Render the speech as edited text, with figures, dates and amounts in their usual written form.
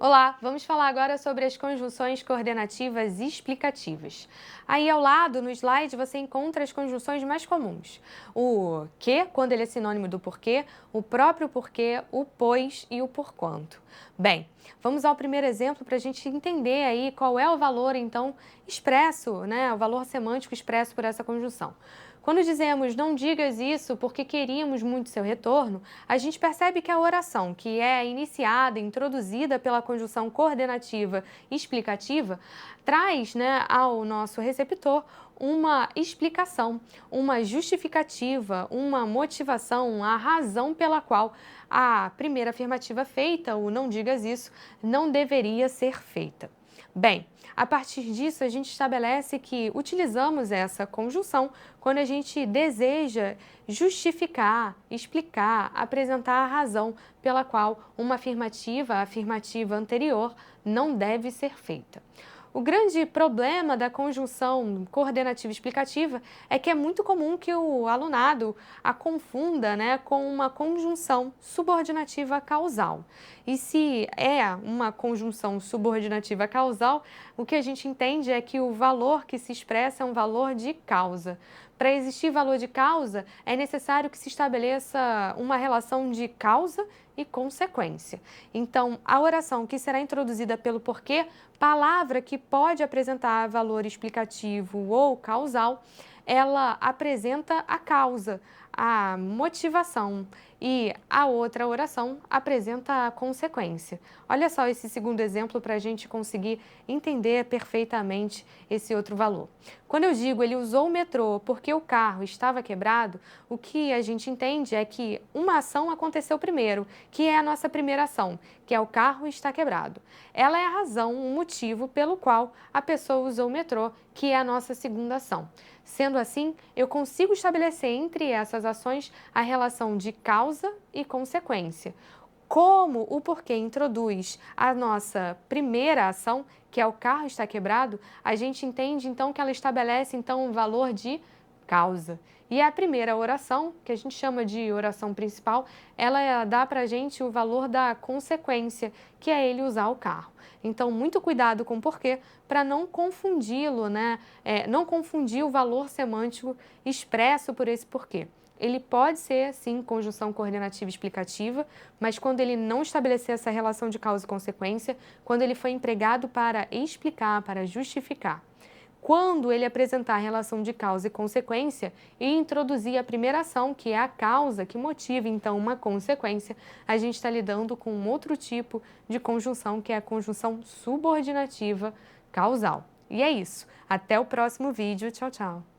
Olá, vamos falar agora sobre as conjunções coordenativas explicativas. Aí ao lado, no slide, você encontra as conjunções mais comuns. O que, quando ele é sinônimo do porquê, o próprio porquê, o pois e o porquanto. Bem, vamos ao primeiro exemplo para a gente entender aí qual é o valor, então, expresso, né? O valor semântico expresso por essa conjunção. Quando dizemos não digas isso porque queríamos muito seu retorno, a gente percebe que a oração, que é iniciada, introduzida pela conjunção coordenativa explicativa, traz, né, ao nosso receptor uma explicação, uma justificativa, uma motivação, a razão pela qual a primeira afirmativa feita, o não digas isso, não deveria ser feita. Bem, a partir disso, a gente estabelece que utilizamos essa conjunção quando a gente deseja justificar, explicar, apresentar a razão pela qual uma afirmativa, a afirmativa anterior, não deve ser feita. O grande problema da conjunção coordenativa explicativa é que é muito comum que o alunado a confunda, né, com uma conjunção subordinativa causal. E se é uma conjunção subordinativa causal, o que a gente entende é que o valor que se expressa é um valor de causa. Para existir valor de causa, é necessário que se estabeleça uma relação de causa e consequência. Então, a oração que será introduzida pelo porquê, palavra que pode apresentar valor explicativo ou causal, ela apresenta a causa, a motivação, e a outra oração apresenta a consequência. Olha só esse segundo exemplo para a gente conseguir entender perfeitamente esse outro valor. Quando eu digo ele usou o metrô porque o carro estava quebrado, o que a gente entende é que uma ação aconteceu primeiro, que é a nossa primeira ação, que é o carro está quebrado. Ela é a razão, o motivo pelo qual a pessoa usou o metrô, que é a nossa segunda ação. Sendo assim, eu consigo estabelecer entre essas ações a relação de causa e consequência. Como o porquê introduz a nossa primeira ação, que é o carro está quebrado, a gente entende então que ela estabelece então um valor de causa. E a primeira oração, que a gente chama de oração principal, ela dá para a gente o valor da consequência, que é ele usar o carro. Então, muito cuidado com o porquê, para não confundi-lo, né? Não confundir o valor semântico expresso por esse porquê. Ele pode ser, sim, conjunção coordenativa explicativa, mas quando ele não estabelecer essa relação de causa e consequência, quando ele foi empregado para explicar, para justificar. Quando ele apresentar a relação de causa e consequência e introduzir a primeira ação, que é a causa, que motiva então uma consequência, a gente está lidando com um outro tipo de conjunção, que é a conjunção subordinativa causal. E é isso. Até o próximo vídeo. Tchau, tchau.